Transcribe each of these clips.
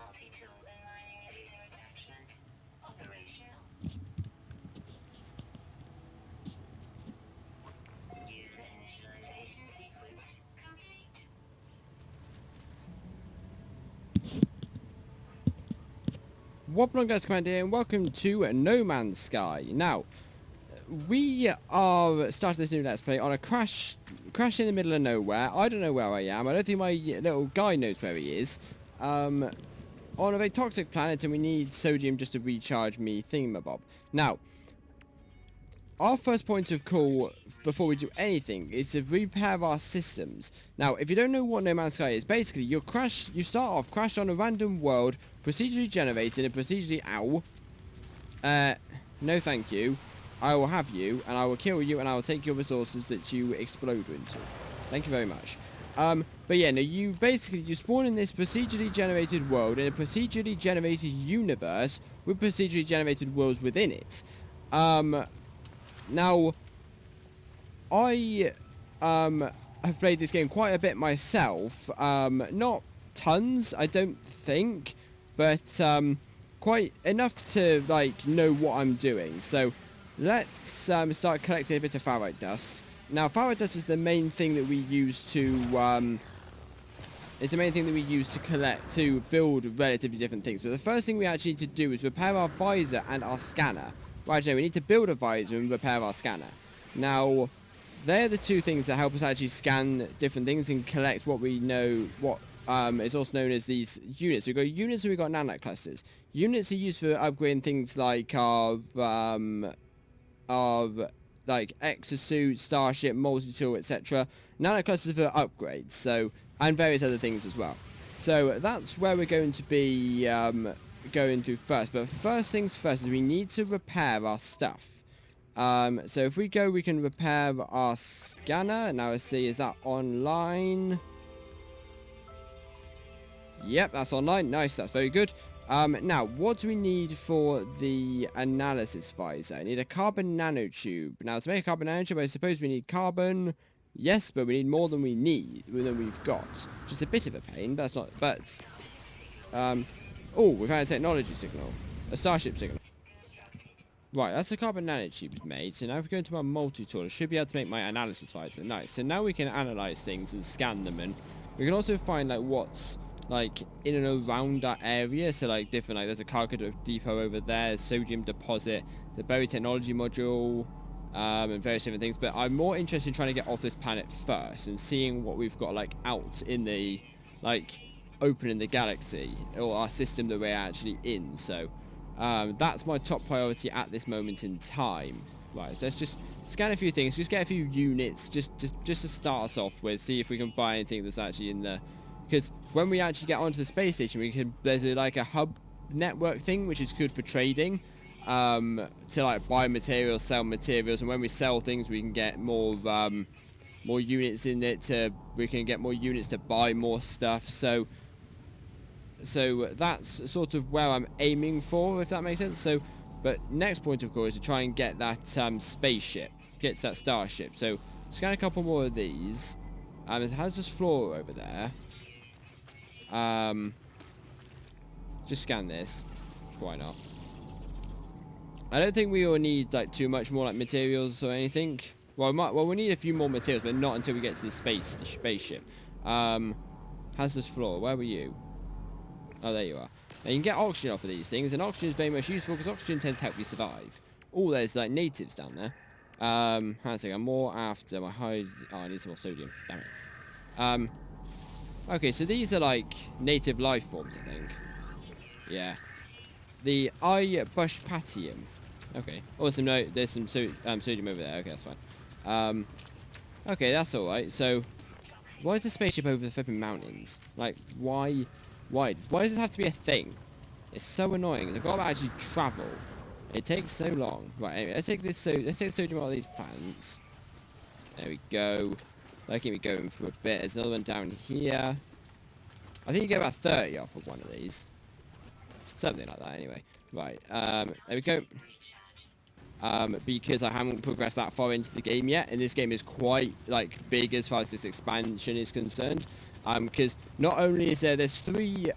Multi-tool and mining laser attachment operational. User initialization sequence complete. What on guys, Commander here, and welcome to No Man's Sky. Now, we are starting this new Let's Play on a crash in the middle of nowhere. I don't know where I am. I don't think my little guy knows where he is. On a very toxic planet, and we need sodium just to recharge me thingamabob. Now, our first point of call before we do anything is to repair our systems. Now, if you don't know what No Man's Sky is, basically you start off crashed on a random world, procedurally generated and procedurally no thank you. I will have you, and I will kill you, and I will take your resources that you explode into. Thank you very much. But yeah, no, you spawn in this procedurally generated world, in a procedurally generated universe, with procedurally generated worlds within it. Now, I have played this game quite a bit myself. Not tons, I don't think, but quite enough to like know what I'm doing. So let's start collecting a bit of ferrite dust. Now, ferrite dust is the main thing that we use to collect to build relatively different things. But the first thing we actually need to do is repair our visor and our scanner. Right, no, we need to build a visor and repair our scanner. Now, they're the two things that help us actually scan different things and collect what we know, what is also known as these units. So we've got units and we've got nanoclusters. Units are used for upgrading things like our like exosuit, starship, multi-tool, etc. Nanoclusters for upgrades, so, and various other things as well. So that's where we're going to be going to first. But first things first is we need to repair our stuff. So if we go, we can repair our scanner. Now let's see, is that online? Yep, that's online. Nice, that's very good. Now, what do we need for the analysis visor? I need a carbon nanotube. Now, to make a carbon nanotube, I suppose we need carbon. Yes, but we need more than we've got. Just a bit of a pain, but that's not, but, oh, we found a technology signal. A starship signal. Right, that's the carbon nanotube made. So now if we go into my multi-tool, I should be able to make my analysis visor. Nice. So now we can analyze things and scan them, and we can also find like what's like in and around that area. So like different, like there's a cargo depot over there, sodium deposit, the buried technology module, and various different things. But I'm more interested in trying to get off this planet first and seeing what we've got like out in the like open in the galaxy, or our system that we're actually in. So that's my top priority at this moment in time. Right, so let's just scan a few things, just get a few units, just to start us off with, see if we can buy anything that's actually in the, because when we actually get onto the space station, there's like a hub network thing, which is good for trading, to like buy materials, sell materials, and when we sell things, we can get more units in it, we can get more units to buy more stuff. So that's sort of where I'm aiming for, if that makes sense. So, but next point of call is to try and get that spaceship, get to that starship. So scan a couple more of these. It has this floor over there. Just scan this. Why not? I don't think we will need like too much more like materials or anything. Well, we need a few more materials, but not until we get to the spaceship. Hazardous floor. Where were you? Oh, there you are. Now, you can get oxygen off of these things, and oxygen is very much useful because oxygen tends to help you survive. Oh, there's like natives down there. Hang on a second, I'm more after my hide. Oh, I need some more sodium. Damn it. Okay, so these are like native life forms, I think. Yeah. The Bushpatium. Okay. Awesome. No, there's some sodium over there. Okay, that's fine. Okay, that's alright. So, why is the spaceship over the flipping mountains? Like, why does it have to be a thing? It's so annoying. They've got to actually travel. It takes so long. Right, anyway, let's take the sodium out of these plants. There we go. That'll keep me going for a bit. There's another one down here. I think you get about 30 off of one of these. Something like that, anyway. Right, there we go. Because I haven't progressed that far into the game yet, and this game is quite like big as far as this expansion is concerned. Because not only is there's 3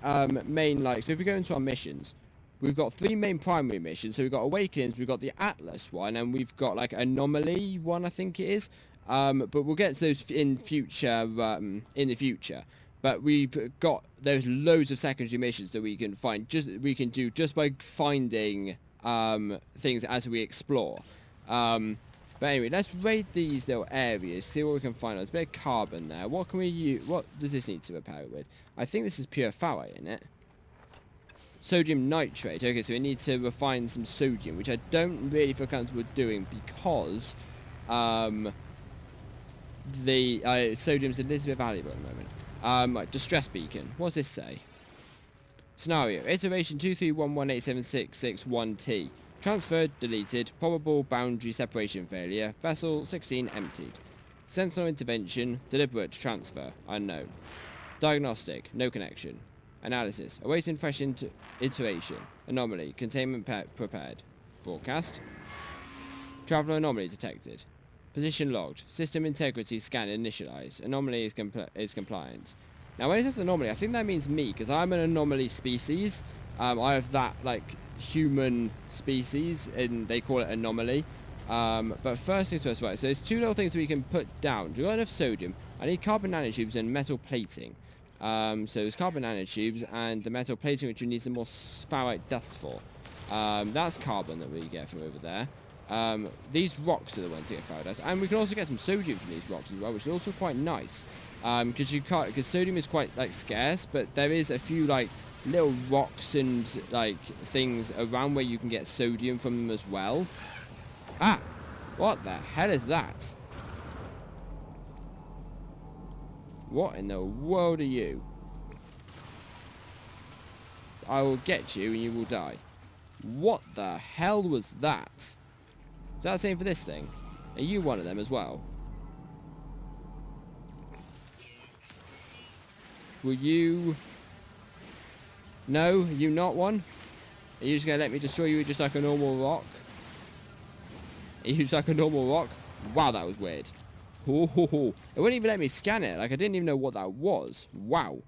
main, like, so if we go into our missions, we've got 3 main primary missions. So we've got Awakenings, we've got the Atlas one, and we've got like Anomaly one, I think it is. But we'll get to those in future, in the future. But we've got, there's loads of secondary missions that we can find, do just by finding things as we explore. But anyway, let's raid these little areas, see what we can find. There's a bit of carbon there. What can we use? What does this need to repair it with? I think this is pure ferrite in it. Sodium nitrate. Okay, so we need to refine some sodium, which I don't really feel comfortable doing because the sodium's a little bit valuable at the moment. Right, distress beacon. What does this say? Scenario. Iteration 231187661T. Transferred, deleted, probable boundary separation failure, vessel 16 emptied. Sentinel intervention, deliberate transfer, unknown. Diagnostic, no connection. Analysis, awaiting fresh iteration, anomaly, containment prepared. Broadcast. Traveller anomaly detected. Position logged, system integrity scan initialized, anomaly is compliant. Now when it says anomaly, I think that means me, because I'm an anomaly species. I have that, like, human species, and they call it anomaly. But first things first, right, so there's 2 little things that we can put down. Do we got enough sodium? I need carbon nanotubes and metal plating. So there's carbon nanotubes and the metal plating, which we need some more ferrite dust for. That's carbon that we get from over there. These rocks are the ones that get ferrite dust, and we can also get some sodium from these rocks as well, which is also quite nice. Because sodium is quite, like, scarce, but there is a few, like, little rocks and, like, things around where you can get sodium from them as well. Ah! What the hell is that? What in the world are you? I will get you and you will die. What the hell was that? Is that the same for this thing? Are you one of them as well? Were you... No, are you not one? Are you just going to let me destroy you just like a normal rock? Are you just like a normal rock? Wow, that was weird. Ooh, it wouldn't even let me scan it. Like, I didn't even know what that was. Wow.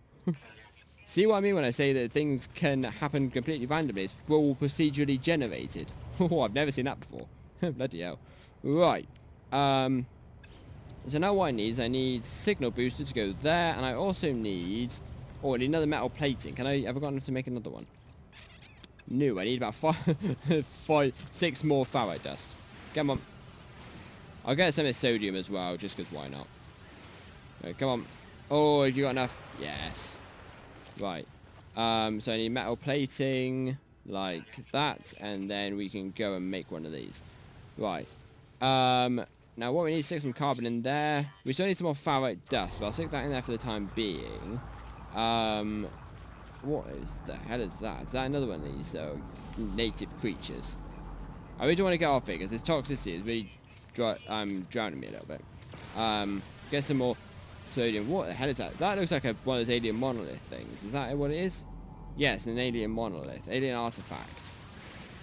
See what I mean when I say that things can happen completely randomly? It's all procedurally generated. Oh, I've never seen that before. Bloody hell. Right. So now what I need is I need signal booster to go there, and I also need... Oh, I need another metal plating. Can I... Have I got enough to make another one? No, I need about 6 more ferrite dust. Come on. I'll get some of sodium as well, just because why not? Right, come on. Oh, you got enough? Yes. Right. So I need metal plating, like that, and then we can go and make one of these. Right. Now what we need is stick some carbon in there. We still need some more ferrite dust, but I'll stick that in there for the time being. What is the hell is that? Is that another one of these native creatures? I really don't want to get off it because this toxicity is really drowning me a little bit. Get some more sodium. What the hell is that? That looks like one of those alien monolith things. Is that what it is? Yes, an alien monolith. Alien artifact.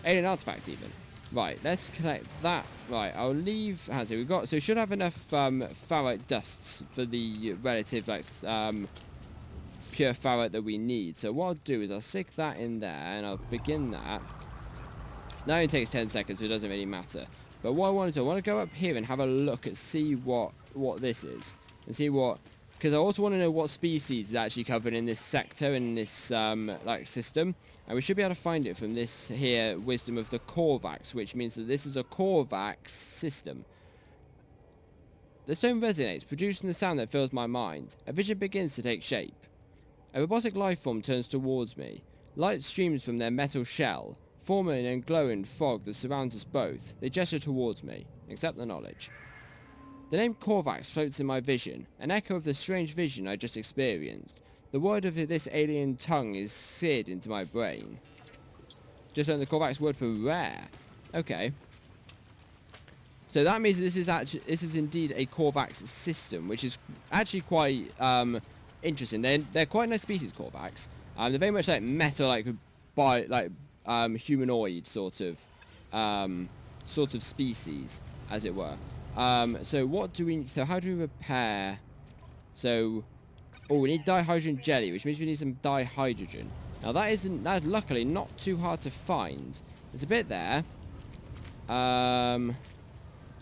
Alien artifact even. Right, let's collect that. Right, I'll leave... So we've got... So we should have enough ferrite dusts for the relative, like, pure ferrite that we need. So what I'll do is I'll stick that in there and I'll begin that. Now it takes 10 seconds, so it doesn't really matter. But what I want to do, I want to go up here and have a look and see what this is. And see what... Because I also want to know what species is actually covered in this sector, in this, like, system. And we should be able to find it from this here, Wisdom of the Korvax, which means that this is a Korvax system. The stone resonates, producing the sound that fills my mind. A vision begins to take shape. A robotic life form turns towards me. Light streams from their metal shell, forming and glowing fog that surrounds us both. They gesture towards me. Accept the knowledge. The name Korvax floats in my vision, an echo of the strange vision I just experienced. The word of this alien tongue is seared into my brain. Just learned the Korvax word for rare. Okay. So that means this is indeed a Korvax system, which is actually quite interesting. They're quite nice species, Korvax. They're very much like metal, humanoid sort of species, as it were. So what do we? So how do we repair? So Oh, we need dihydrogen jelly, which means we need some dihydrogen. Now that's luckily not too hard to find. There's a bit there.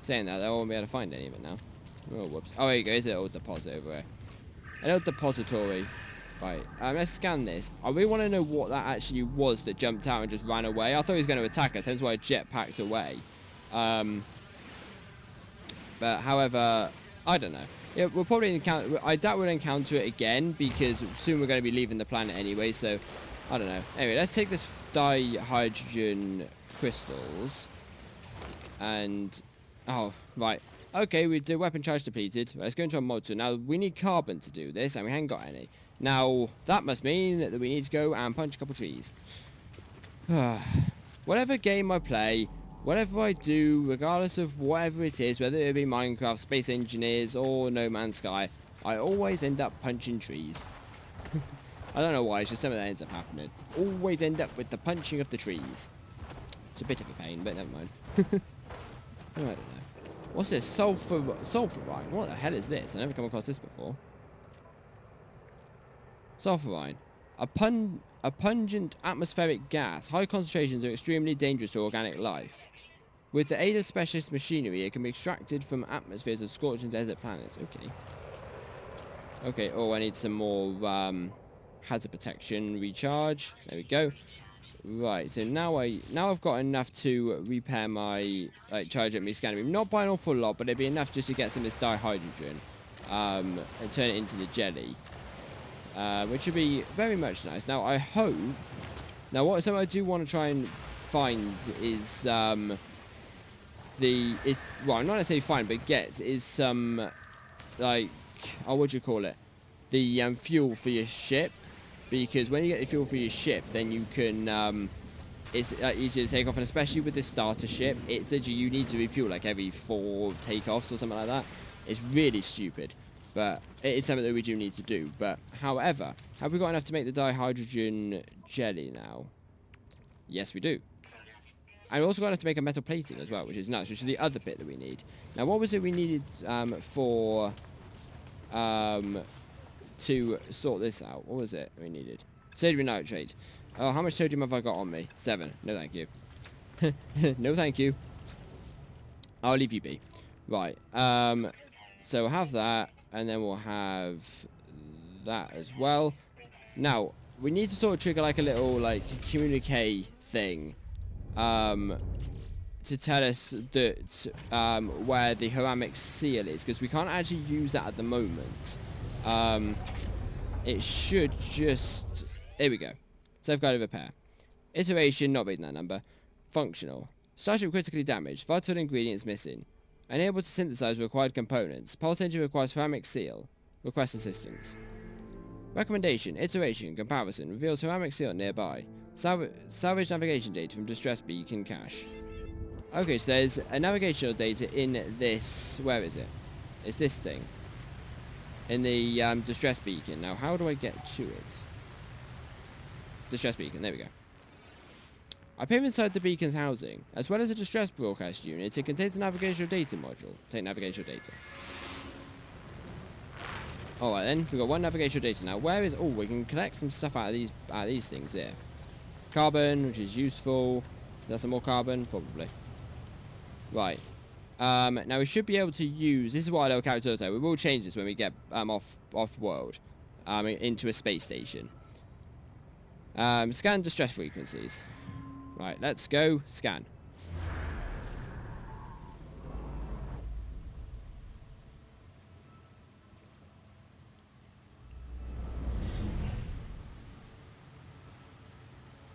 Saying that, I won't be able to find any of it now. Oh, whoops. Oh, there you go. There's a little deposit over here. A little depository. Right, let's scan this. I really want to know what that actually was that jumped out and just ran away. I thought he was going to attack us, hence why I jetpacked away. But however, I don't know. Yeah, we'll probably encounter. I doubt we'll encounter it again because soon we're going to be leaving the planet anyway. So I don't know. Anyway, let's take this dihydrogen crystals. And oh right, okay, we did weapon charge depleted. Let's go into a mod tool. Now we need carbon to do this, and we haven't got any. Now that must mean that we need to go and punch a couple trees. Whatever game I play. Whatever I do, regardless of whatever it is, whether it be Minecraft, Space Engineers, or No Man's Sky, I always end up punching trees. I don't know why, it's just something that ends up happening. Always end up with the punching of the trees. It's a bit of a pain, but never mind. I don't know. What's this? Sulfurine? What the hell is this? I've never come across this before. Sulfurine. A pungent atmospheric gas. High concentrations are extremely dangerous to organic life. With the aid of specialist machinery, it can be extracted from atmospheres of scorched and desert planets. Okay. Okay, oh, I need some more hazard protection recharge. There we go. Right, so now I've got enough to repair my charge up my scanner beam. Not by an awful lot, but it'd be enough just to get some of this dihydrogen and turn it into the jelly. Which would be very much nice. Now I hope. Now what something I do want to try and find is well, I'm not necessarily find, but get is some like, oh, what do you call it? The fuel for your ship, because when you get the fuel for your ship, then you can it's easier to take off, and especially with the starter ship, it's literally you need to refuel like every 4 takeoffs or something like that. It's really stupid. But it is something that we do need to do. But, however, have we got enough to make the dihydrogen jelly now? Yes, we do. And we also got enough to make a metal plating as well, which is nice, which is the other bit that we need. Now, what was it we needed to sort this out? What was it we needed? Sodium nitrate. Oh, how much sodium have I got on me? 7. No, thank you. No, thank you. I'll leave you be. Right. So we'll have that. And then we'll have that as well. Now, we need to sort of trigger like a little like communique thing to tell us that where the ceramic seal is, because we can't actually use that at the moment. It should just... There we go. Safeguarded repair. Iteration, not reading that number. Functional. Starship critically damaged. Vital ingredients missing. Unable to synthesize required components. Pulse engine requires ceramic seal. Request assistance. Recommendation. Iteration. Comparison. Reveals ceramic seal nearby. Salvage navigation data from distress beacon cache. Okay, so there's a navigational data in this... Where is it? It's this thing. In the distress beacon. Now, how do I get to it? Distress beacon. There we go. I appear inside the beacon's housing. As well as a distress broadcast unit, it contains a navigational data module. Take navigational data. Alright then, we've got 1 navigational data now. Where is... Oh, we can collect some stuff out of these things here. Carbon, which is useful. Is there some more carbon? Probably. Right. Now we should be able to use... This is what our little character does. We will change this when we get off-world. Into a space station. Scan distress frequencies. Right, let's go scan.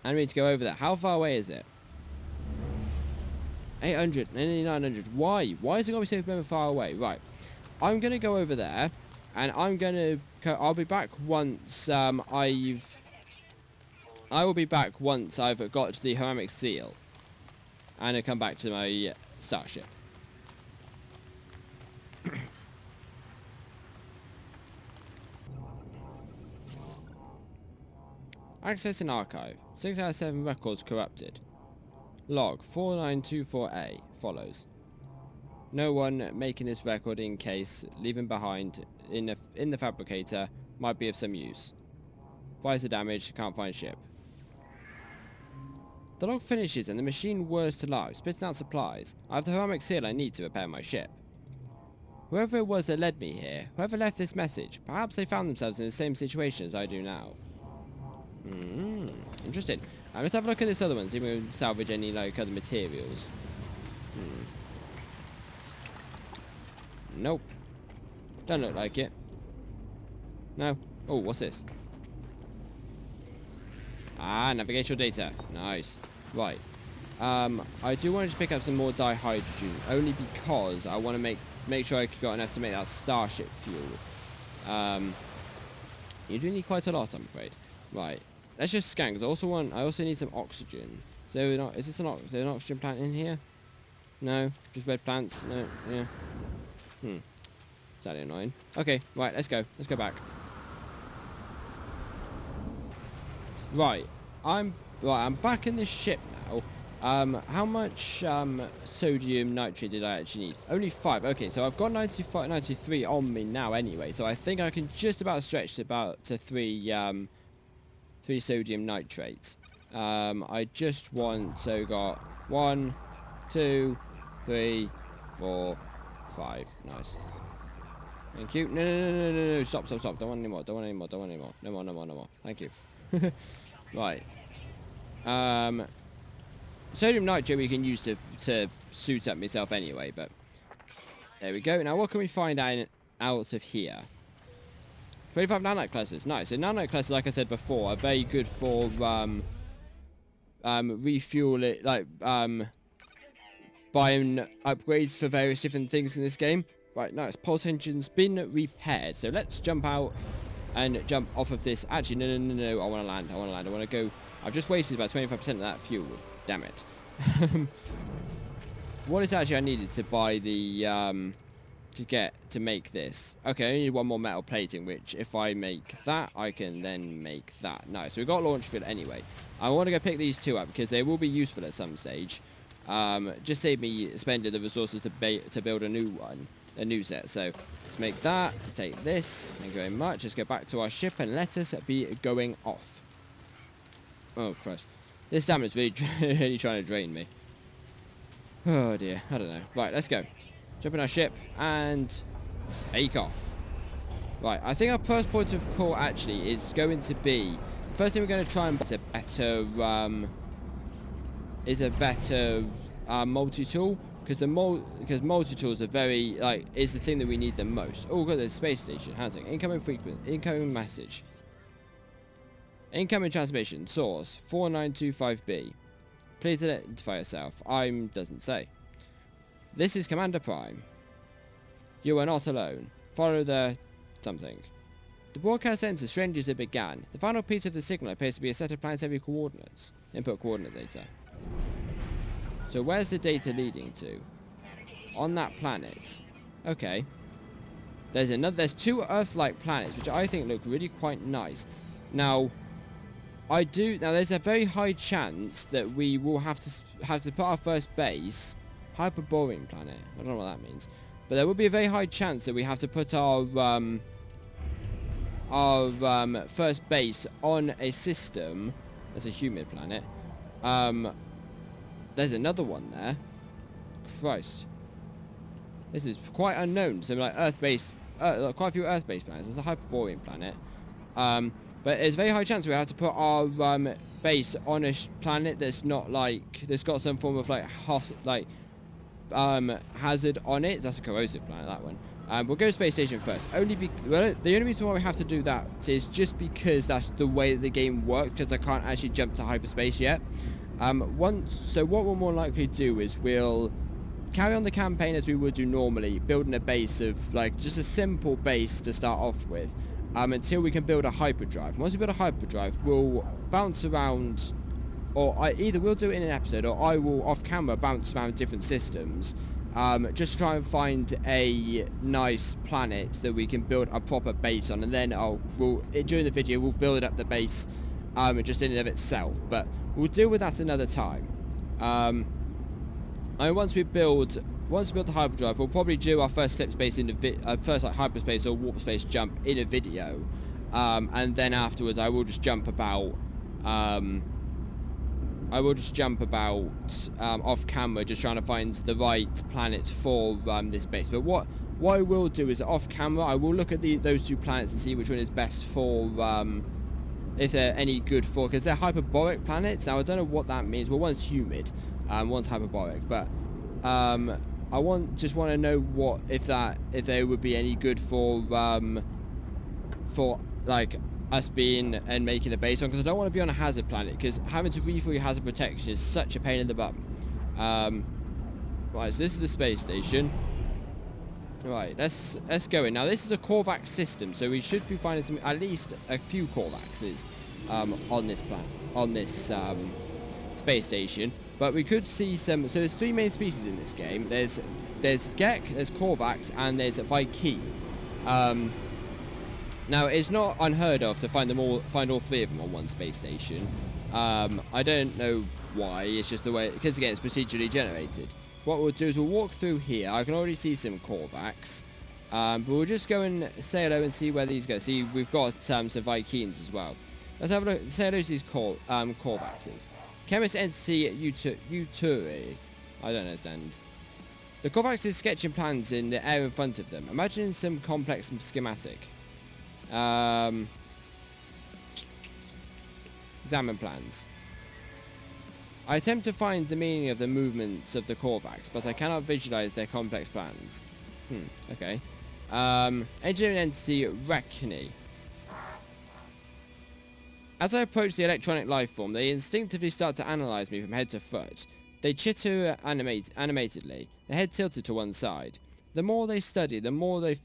I need to go over there. How far away is it? 800, nearly 900. Why? Why is it going to be so far away? Right. I'm going to go over there, and I'm going to... I'll be back once I will be back once I've got the ceramic seal. And I'll come back to my starship. Access an archive. 6 out of 7 records corrupted. Log 4924A follows. No one making this record in case leaving behind in the fabricator might be of some use. Visor damage, can't find ship. The log finishes and the machine whirs to life, spitting out supplies. I have the ceramic seal I need to repair my ship. Whoever it was that led me here, whoever left this message, perhaps they found themselves in the same situation as I do now. Interesting. Let's have a look at this other one, see if we can salvage any like other materials. Nope. Don't look like it. No. Oh, what's this? Ah, navigational data. Nice. Right. I do want to just pick up some more dihydrogen, only because I want to make sure I got enough to make that starship fuel. You do need quite a lot, I'm afraid. Right. Let's just scan, because I also need some oxygen. So is this is there an oxygen plant in here? No, just red plants. No, yeah. Sadly annoying. Okay, right, let's go. Let's go back. Right, I'm back in this ship now. How much sodium nitrate did I actually need? Only 5. Okay, so I've got 93 on me now anyway. So I think I can just about stretch to 3 sodium nitrates. I just want, so got 1, 2, 3, 4, 5. Nice. Thank you. No. Stop. Don't want any more. No more. Thank you. Right. Sodium nitrate we can use to suit up myself anyway, but there we go. Now what can we find out of here? 25 nanite clusters. Nice. So nanite clusters, like I said before, are very good for refuel it, like buying upgrades for various different things in this game. Right, nice. Pulse engine's been repaired. So let's jump out and jump off of this. Actually, no. I want to land. I want to go. I've just wasted about 25% of that fuel. Damn it. What is actually I needed to buy the to make this? Okay, I need one more metal plating, which if I make that, I can then make that. Nice. So we've got launch field anyway. I want to go pick these 2 up because they will be useful at some stage. Just save me spending the resources to build a new one, a new set. So let's make that. Let's take this. Thank you very much. Let's go back to our ship and let us be going off. Oh Christ. This damage is really, really trying to drain me. Oh dear, I don't know. Right, let's go. Jump in our ship and take off. Right, I think our first point of call actually is going to be, the first thing we're going to try and is a better multi-tool, because multi-tools are very, is the thing that we need the most. Oh, got the space station. How's it? Incoming message. Incoming transmission. Source 4925B. Please identify yourself. Doesn't say. This is CommanderPrime. You are not alone. Follow the something. The broadcast ends as strangely as it began. The final piece of the signal appears to be a set of planetary coordinates. Input coordinate data. So where's the data leading to? On that planet. Okay. There's 2 Earth-like planets, which I think look really quite nice. Now there's a very high chance that we will have to put our first base, hyperborean planet. I don't know what that means, but there will be a very high chance that we have to put our first base on a system that's a humid planet. There's another one there. Christ, this is quite unknown. So like Earth-based, quite a few Earth-based planets. There's a hyperborean planet. But there's a very high chance we have to put our base on a planet that's not that's got some form of hazard on it. That's a corrosive planet, that one. We'll go to space station first. The only reason why we have to do that is just because that's the way that the game works, because I can't actually jump to hyperspace yet. So what we'll more likely do is we'll carry on the campaign as we would do normally, building a base of just a simple base to start off with. Until we can build a hyperdrive. Once we build a hyperdrive, we'll bounce around, or either we'll do it in an episode, or I will off camera bounce around different systems, just to try and find a nice planet that we can build a proper base on, and then during the video we'll build up the base just in and of itself. But we'll deal with that another time. And once we build the hyperdrive, we'll probably do our first slip space in the first hyperspace or warp space jump in a video, And then afterwards I will just jump about. Off camera, just trying to find the right planet for this base. But what I will do is off camera, I will look at those 2 planets and see which one is best for, if they're any good for, because they're hyperbolic planets. Now I don't know what that means. Well, one's humid, one's hyperbolic, but I just want to know what if they would be any good for like us being and making a base on, because I don't want to be on a hazard planet, because having to refill your hazard protection is such a pain in the butt. Right, so this is the space station. Right, let's go in. Now this is a Korvax system, so we should be finding at least a few Korvaxes on this planet, on this space station. But we could see some. So there's 3 main species in this game. There's Gek, there's Korvax, and there's Vy'keen. Now, it's not unheard of to find all 3 of them on one space station. I don't know why. It's just the way, because again, it's procedurally generated. What we'll do is we'll walk through here. I can already see some Korvax, but we'll just go and say hello and see where these go. See, we've got some Vy'keens as well. Let's have a look. Say hello to these Korvaxes. Chemist entity Uturi. I don't understand. The Korvax is sketching plans in the air in front of them. Imagine some complex schematic. Examine plans. I attempt to find the meaning of the movements of the Korvax, but I cannot visualize their complex plans. Okay. Engineering entity Rekni. As I approach the electronic life form, they instinctively start to analyze me from head to foot. They chitter animatedly, their head tilted to one side. The more they study, the more the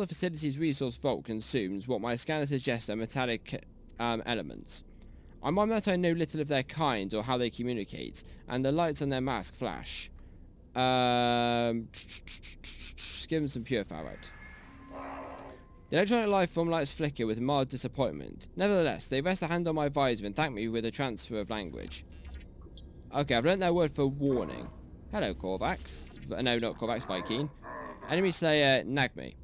facility's resource vault consumes what my scanner suggests are metallic elements. I mum that I know little of their kind or how they communicate, and the lights on their mask flash. Give them some pure ferrite. The electronic life form lights flicker with mild disappointment. Nevertheless, they rest a hand on my visor and thank me with a transfer of language. Okay, I've learnt their word for warning. Hello, Korvax. No, not Korvax, Vy'keen. Enemy Slayer, Nagmi.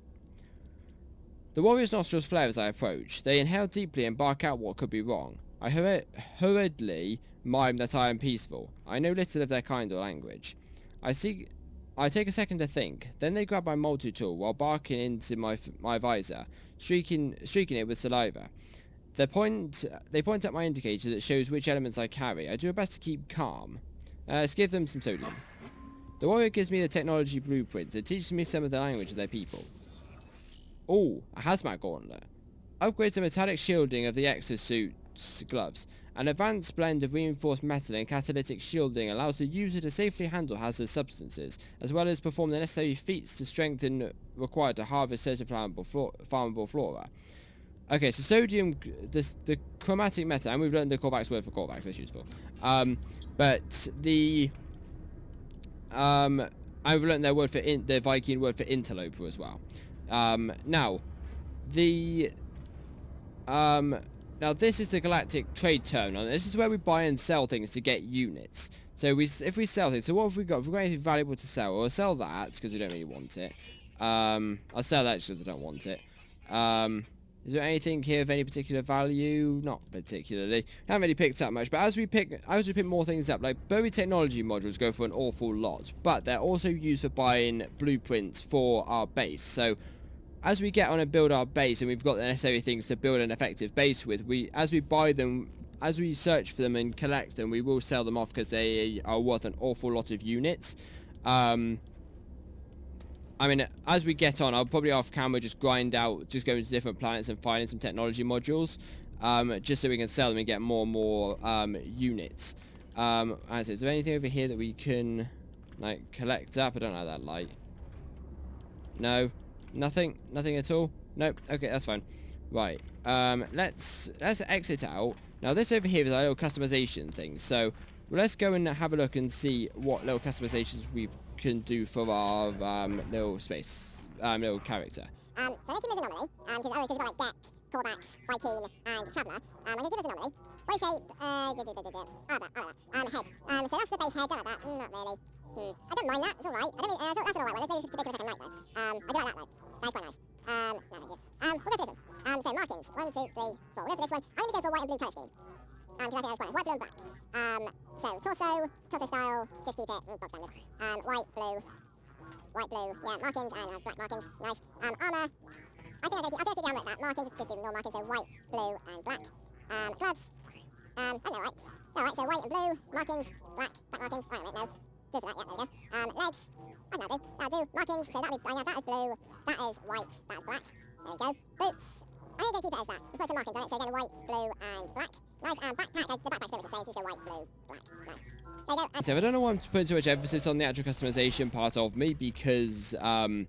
The warrior's nostrils flare as I approach. They inhale deeply and bark out what could be wrong. I hurriedly mime that I am peaceful. I know little of their kind or language. I take a second to think. Then they grab my multi-tool while barking into my visor, streaking it with saliva. They point at my indicator that shows which elements I carry. I do my best to keep calm. Let's give them some sodium. The warrior gives me the technology blueprint. It teaches me some of the language of their people. Oh, a hazmat gauntlet. Upgrades the metallic shielding of the exosuit's gloves. An advanced blend of reinforced metal and catalytic shielding allows the user to safely handle hazardous substances, as well as perform the necessary feats to strengthen required to harvest certain farmable flora. Okay, so sodium, the chromatic metal, and we've learned the Korvax word for Korvax, that's useful. But the I've learned their word for the Vy'keen word for interloper as well. Now this is the galactic trade terminal. This is where we buy and sell things to get units. So if we sell things, so what have we got? If we've got anything valuable to sell, we'll sell that because we don't really want it. I'll sell that because I don't want it. Is there anything here of any particular value? Not particularly. Haven't really picked up much, but as we pick more things up, like buried technology modules go for an awful lot, but they're also used for buying blueprints for our base. So as we get on and build our base, and we've got the necessary things to build an effective base with, as we buy them, as we search for them and collect them, we will sell them off because they are worth an awful lot of units. I mean, as we get on, I'll probably off camera just grind out, just go into different planets and finding some technology modules, just so we can sell them and get more and more units. Is there anything over here that we can like collect up? I don't like that light. No, nothing at all. Nope. Okay, that's fine. Right. Let's exit out. Now this over here is our little customization thing. So let's go and have a look and see what little customizations we can do for our little space, little character. So I'm going to give us an anomaly, because we've got like Gek, Korvax, Vy'keen, and Traveller. I'm going to give us an anomaly. Body shape, head. So that's the base head, don't like that, not really. I don't mind that, it's alright. That's an alright one, there's maybe some bits which I can like though. I do like that though, that's quite nice. No, thank you. We'll go for this one. So markings, markings. 1, 2, 3, 4. We'll go for this one. I'm going to go for white and blue colour scheme. Because I think that's fine. White, blue and black. So torso style, just keep it box standard. White, blue, yeah, markings and black markings. Nice. Armour. I think I'll keep the armour at that. Markings, just do normal markings, so white, blue and black. Gloves. I don't know, right? Alright, so white and blue, markings, black markings. Oh, wait, no. Blue for that, yeah, there we go. Legs. I don't know, that'll do. Markings, so that'll be, that is blue, that is white, that is black. There we go. Boots. I think I'll keep it as that. We'll put some markings on it, so again, white, blue and black. Nice. Backpack, the backpack's pretty much the same, so just go white, blue, black. Nice. There you go. So I don't know why I'm putting so much emphasis on the actual customization part of me, because I'm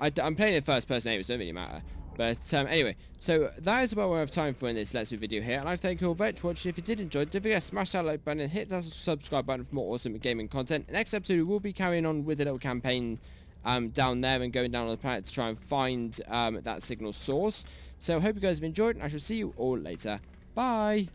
playing in first person anyway, so it doesn't really matter. But anyway, so that is about what I have time for in this Let's Play video here. And I'd thank you all very much for watching. If you did enjoy, don't forget to smash that like button and hit that subscribe button for more awesome gaming content. Next episode, we will be carrying on with a little campaign down there and going down on the planet to try and find that signal source. So I hope you guys have enjoyed, and I shall see you all later. Bye!